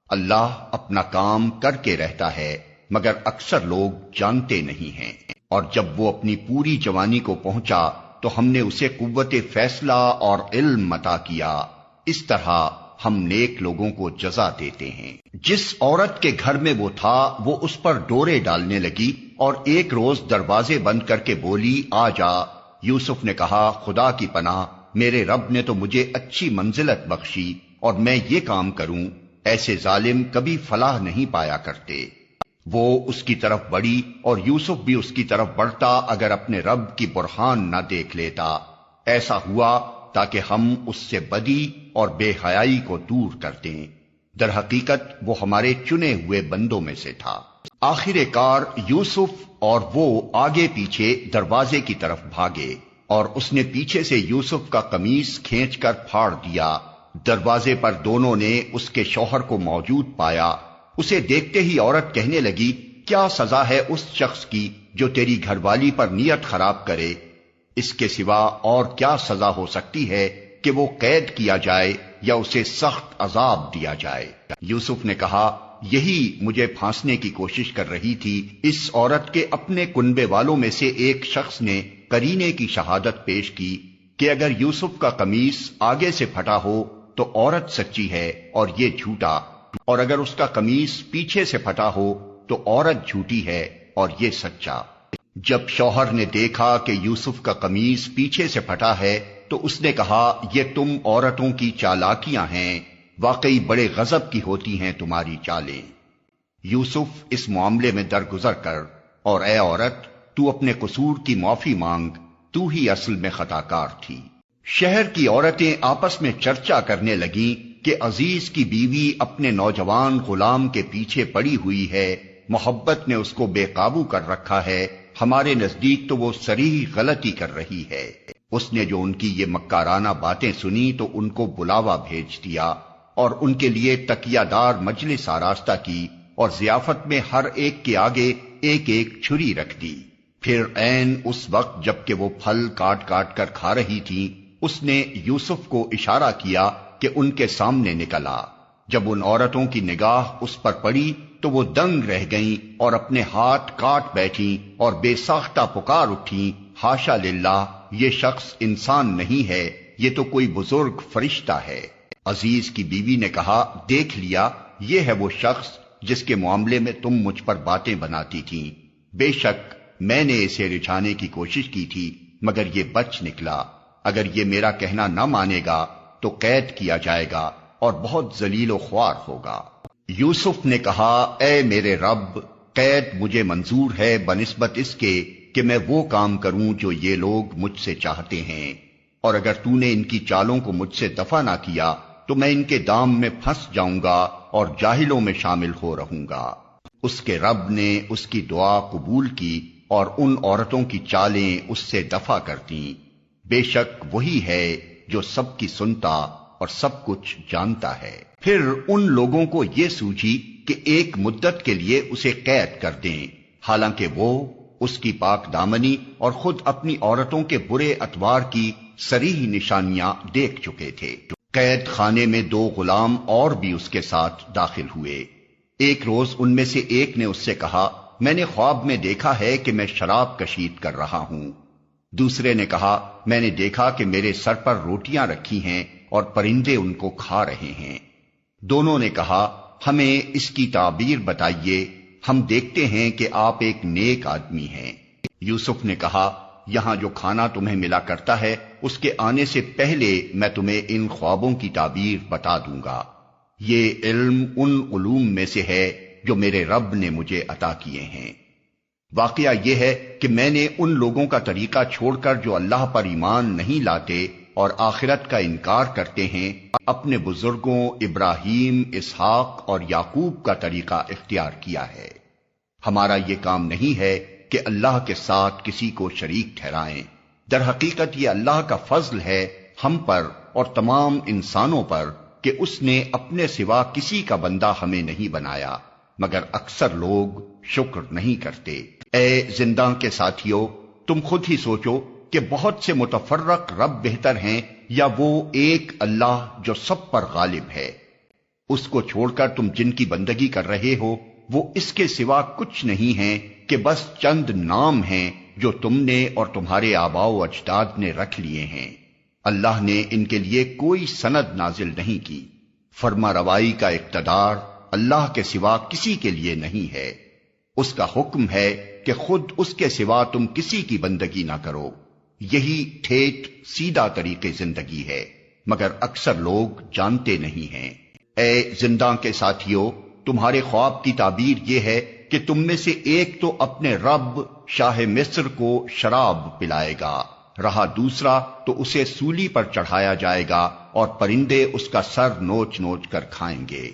اللہ اپنا کام کر کے رہتا ہے، مگر اکثر لوگ جانتے نہیں ہیں۔ اور جب وہ اپنی پوری جوانی کو پہنچا تو ہم نے اسے قوت فیصلہ اور علم عطا کیا۔ اس طرح ہم نیک لوگوں کو جزا دیتے ہیں۔ جس عورت کے گھر میں وہ تھا وہ اس پر ڈورے ڈالنے لگی اور ایک روز دروازے بند کر کے بولی، آ جا۔ یوسف نے کہا، خدا کی پناہ، میرے رب نے تو مجھے اچھی منزلت بخشی اور میں یہ کام کروں، ایسے ظالم کبھی فلاح نہیں پایا کرتے۔ وہ اس کی طرف بڑھی اور یوسف بھی اس کی طرف بڑھتا اگر اپنے رب کی برہان نہ دیکھ لیتا۔ ایسا ہوا تاکہ ہم اس سے بدی اور بے حیائی کو دور کر دیں۔ در حقیقت وہ ہمارے چنے ہوئے بندوں میں سے تھا۔ آخر کار یوسف اور وہ آگے پیچھے دروازے کی طرف بھاگے، اور اس نے پیچھے سے یوسف کا قمیص کھینچ کر پھاڑ دیا۔ دروازے پر دونوں نے اس کے شوہر کو موجود پایا۔ اسے دیکھتے ہی عورت کہنے لگی، کیا سزا ہے اس شخص کی جو تیری گھر والی پر نیت خراب کرے؟ اس کے سوا اور کیا سزا ہو سکتی ہے کہ وہ قید کیا جائے یا اسے سخت عذاب دیا جائے؟ یوسف نے کہا، یہی مجھے پھانسنے کی کوشش کر رہی تھی۔ اس عورت کے اپنے کنبے والوں میں سے ایک شخص نے قرینے کی شہادت پیش کی کہ اگر یوسف کا قمیص آگے سے پھٹا ہو تو عورت سچی ہے اور یہ جھوٹا، اور اگر اس کا قمیص پیچھے سے پھٹا ہو تو عورت جھوٹی ہے اور یہ سچا۔ جب شوہر نے دیکھا کہ یوسف کا قمیص پیچھے سے پھٹا ہے تو اس نے کہا، یہ تم عورتوں کی چالاکیاں ہیں، واقعی بڑے غضب کی ہوتی ہیں تمہاری چالیں۔ یوسف اس معاملے میں درگزر کر، اور اے عورت تو اپنے قصور کی معافی مانگ، تو ہی اصل میں خطا کار تھی۔ شہر کی عورتیں آپس میں چرچا کرنے لگیں کہ عزیز کی بیوی اپنے نوجوان غلام کے پیچھے پڑی ہوئی ہے، محبت نے اس کو بے قابو کر رکھا ہے، ہمارے نزدیک تو وہ صریح غلطی کر رہی ہے۔ اس نے جو ان کی یہ مکارانہ باتیں سنی تو ان کو بلاوا بھیج دیا اور ان کے لیے تکیہ دار مجلس آراستہ کی، اور ضیافت میں ہر ایک کے آگے ایک ایک چھری رکھ دی۔ پھر عین اس وقت جب کہ وہ پھل کاٹ کاٹ کر کھا رہی تھی، اس نے یوسف کو اشارہ کیا کہ ان کے سامنے نکل آ۔ جب ان عورتوں کی نگاہ اس پر پڑی تو وہ دنگ رہ گئیں اور اپنے ہاتھ کاٹ بیٹھیں اور بے ساختہ پکار اٹھیں، حاشا للہ، یہ شخص انسان نہیں ہے، یہ تو کوئی بزرگ فرشتہ ہے۔ عزیز کی بیوی نے کہا، دیکھ لیا، یہ ہے وہ شخص جس کے معاملے میں تم مجھ پر باتیں بناتی تھیں۔ بے شک میں نے اسے رجھانے کی کوشش کی تھی مگر یہ بچ نکلا۔ اگر یہ میرا کہنا نہ مانے گا تو قید کیا جائے گا اور بہت ذلیل و خوار ہوگا۔ یوسف نے کہا، اے میرے رب، قید مجھے منظور ہے بنسبت اس کے کہ میں وہ کام کروں جو یہ لوگ مجھ سے چاہتے ہیں، اور اگر تو نے ان کی چالوں کو مجھ سے دفع نہ کیا تو میں ان کے دام میں پھنس جاؤں گا اور جاہلوں میں شامل ہو رہوں گا۔ اس کے رب نے اس کی دعا قبول کی اور ان عورتوں کی چالیں اس سے دفع کر دیں۔ بے شک وہی ہے جو سب کی سنتا اور سب کچھ جانتا ہے۔ پھر ان لوگوں کو یہ سوچی کہ ایک مدت کے لیے اسے قید کر دیں، حالانکہ وہ اس کی پاک دامنی اور خود اپنی عورتوں کے برے اطوار کی صریح نشانیاں دیکھ چکے تھے۔ قید خانے میں 2 غلام اور بھی اس کے ساتھ داخل ہوئے۔ ایک روز ان میں سے ایک نے اس سے کہا، میں نے خواب میں دیکھا ہے کہ میں شراب کشید کر رہا ہوں۔ دوسرے نے کہا، میں نے دیکھا کہ میرے سر پر روٹیاں رکھی ہیں اور پرندے ان کو کھا رہے ہیں۔ دونوں نے کہا، ہمیں اس کی تعبیر بتائیے، ہم دیکھتے ہیں کہ آپ ایک نیک آدمی ہیں۔ یوسف نے کہا، یہاں جو کھانا تمہیں ملا کرتا ہے اس کے آنے سے پہلے میں تمہیں ان خوابوں کی تعبیر بتا دوں گا۔ یہ علم ان علوم میں سے ہے جو میرے رب نے مجھے عطا کیے ہیں۔ واقعہ یہ ہے کہ میں نے ان لوگوں کا طریقہ چھوڑ کر جو اللہ پر ایمان نہیں لاتے اور آخرت کا انکار کرتے ہیں، اپنے بزرگوں ابراہیم، اسحاق اور یعقوب کا طریقہ اختیار کیا ہے۔ ہمارا یہ کام نہیں ہے کہ اللہ کے ساتھ کسی کو شریک ٹھہرائیں۔ در حقیقت یہ اللہ کا فضل ہے ہم پر اور تمام انسانوں پر کہ اس نے اپنے سوا کسی کا بندہ ہمیں نہیں بنایا، مگر اکثر لوگ شکر نہیں کرتے۔ اے زنداں کے ساتھیو، تم خود ہی سوچو کہ بہت سے متفرق رب بہتر ہیں یا وہ ایک اللہ جو سب پر غالب ہے؟ اس کو چھوڑ کر تم جن کی بندگی کر رہے ہو وہ اس کے سوا کچھ نہیں ہیں کہ بس چند نام ہیں جو تم نے اور تمہارے آباء و اجداد نے رکھ لیے ہیں۔ اللہ نے ان کے لیے کوئی سند نازل نہیں کی۔ فرما روائی کا اقتدار اللہ کے سوا کسی کے لیے نہیں ہے۔ اس کا حکم ہے کہ خود اس کے سوا تم کسی کی بندگی نہ کرو۔ یہی ٹھیٹ سیدھا طریقے زندگی ہے، مگر اکثر لوگ جانتے نہیں ہیں۔ اے زنداں کے ساتھیو، تمہارے خواب کی تعبیر یہ ہے کہ کہ تم میں سے ایک تو اپنے رب شاہ مصر کو شراب پلائے گا، رہا دوسرا تو اسے سولی پر چڑھایا جائے گا اور پرندے اس کا سر نوچ نوچ کر کھائیں گے۔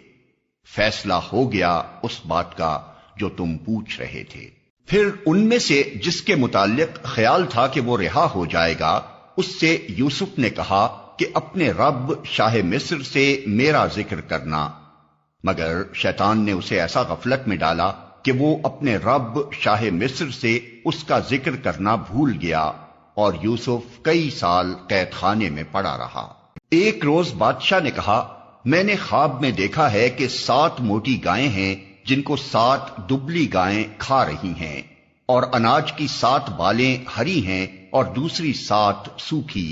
فیصلہ ہو گیا اس بات کا جو تم پوچھ رہے تھے۔ پھر ان میں سے جس کے متعلق خیال تھا کہ وہ رہا ہو جائے گا، اس سے یوسف نے کہا کہ اپنے رب شاہ مصر سے میرا ذکر کرنا، مگر شیطان نے اسے ایسا غفلت میں ڈالا کہ وہ اپنے رب شاہ مصر سے اس کا ذکر کرنا بھول گیا، اور یوسف کئی سال قید خانے میں پڑا رہا۔ ایک روز بادشاہ نے کہا، میں نے خواب میں دیکھا ہے کہ 7 موٹی گائیں ہیں جن کو 7 دبلی گائیں کھا رہی ہیں، اور اناج کی 7 بالیں ہری ہیں اور دوسری 7 سوکھی۔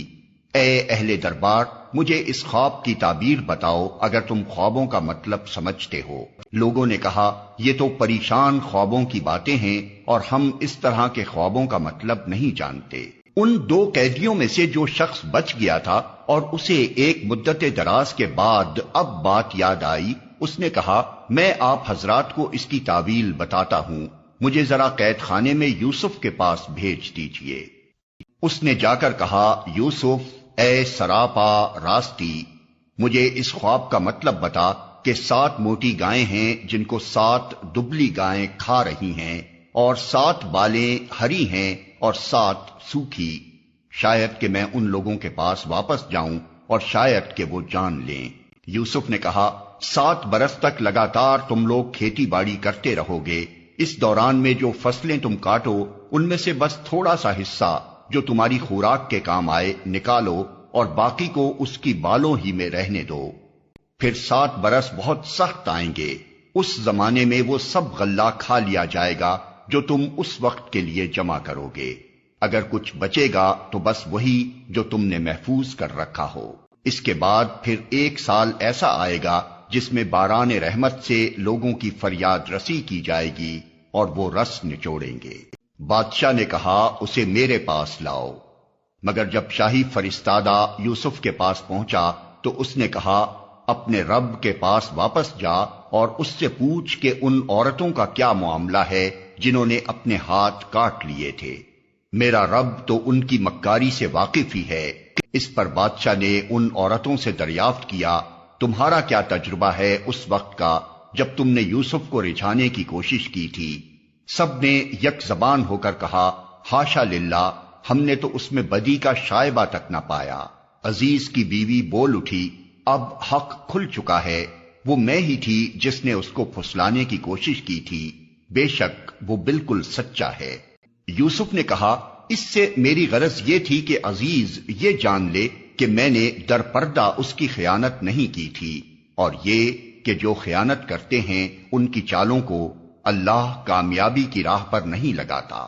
اے اہل دربار، مجھے اس خواب کی تعبیر بتاؤ اگر تم خوابوں کا مطلب سمجھتے ہو۔ لوگوں نے کہا، یہ تو پریشان خوابوں کی باتیں ہیں اور ہم اس طرح کے خوابوں کا مطلب نہیں جانتے۔ ان 2 قیدیوں میں سے جو شخص بچ گیا تھا اور اسے ایک مدت دراز کے بعد اب بات یاد آئی، اس نے کہا، میں آپ حضرات کو اس کی تعویل بتاتا ہوں، مجھے ذرا قید خانے میں یوسف کے پاس بھیج دیجئے۔ اس نے جا کر کہا، یوسف، اے سراپا راستی، مجھے اس خواب کا مطلب بتا کہ 7 موٹی گائیں ہیں جن کو 7 دبلی گائیں کھا رہی ہیں، اور 7 بالیں ہری ہیں اور 7 سوکھی۔ شاید کہ میں ان لوگوں کے پاس واپس جاؤں اور شاید کہ وہ جان لیں۔ یوسف نے کہا، 7 برس تک لگاتار تم لوگ کھیتی باڑی کرتے رہو گے، اس دوران میں جو فصلیں تم کاٹو ان میں سے بس تھوڑا سا حصہ جو تمہاری خوراک کے کام آئے نکالو، اور باقی کو اس کی بالوں ہی میں رہنے دو۔ پھر 7 برس بہت سخت آئیں گے، اس زمانے میں وہ سب غلہ کھا لیا جائے گا جو تم اس وقت کے لیے جمع کرو گے، اگر کچھ بچے گا تو بس وہی جو تم نے محفوظ کر رکھا ہو۔ اس کے بعد پھر 1 سال ایسا آئے گا جس میں باران رحمت سے لوگوں کی فریاد رسی کی جائے گی اور وہ رس نچوڑیں گے۔ بادشاہ نے کہا، اسے میرے پاس لاؤ۔ مگر جب شاہی فرستادہ یوسف کے پاس پہنچا تو اس نے کہا، اپنے رب کے پاس واپس جا اور اس سے پوچھ کہ ان عورتوں کا کیا معاملہ ہے جنہوں نے اپنے ہاتھ کاٹ لیے تھے، میرا رب تو ان کی مکاری سے واقف ہی ہے۔ اس پر بادشاہ نے ان عورتوں سے دریافت کیا، تمہارا کیا تجربہ ہے اس وقت کا جب تم نے یوسف کو رجھانے کی کوشش کی تھی؟ سب نے یک زبان ہو کر کہا، حاشا للہ، ہم نے تو اس میں بدی کا شائبہ تک نہ پایا۔ عزیز کی بیوی بول اٹھی، اب حق کھل چکا ہے، وہ میں ہی تھی جس نے اس کو پھسلانے کی کوشش کی تھی، بے شک وہ بالکل سچا ہے۔ یوسف نے کہا، اس سے میری غرض یہ تھی کہ عزیز یہ جان لے کہ میں نے در پردہ اس کی خیانت نہیں کی تھی، اور یہ کہ جو خیانت کرتے ہیں ان کی چالوں کو اللہ کامیابی کی راہ پر نہیں لگاتا۔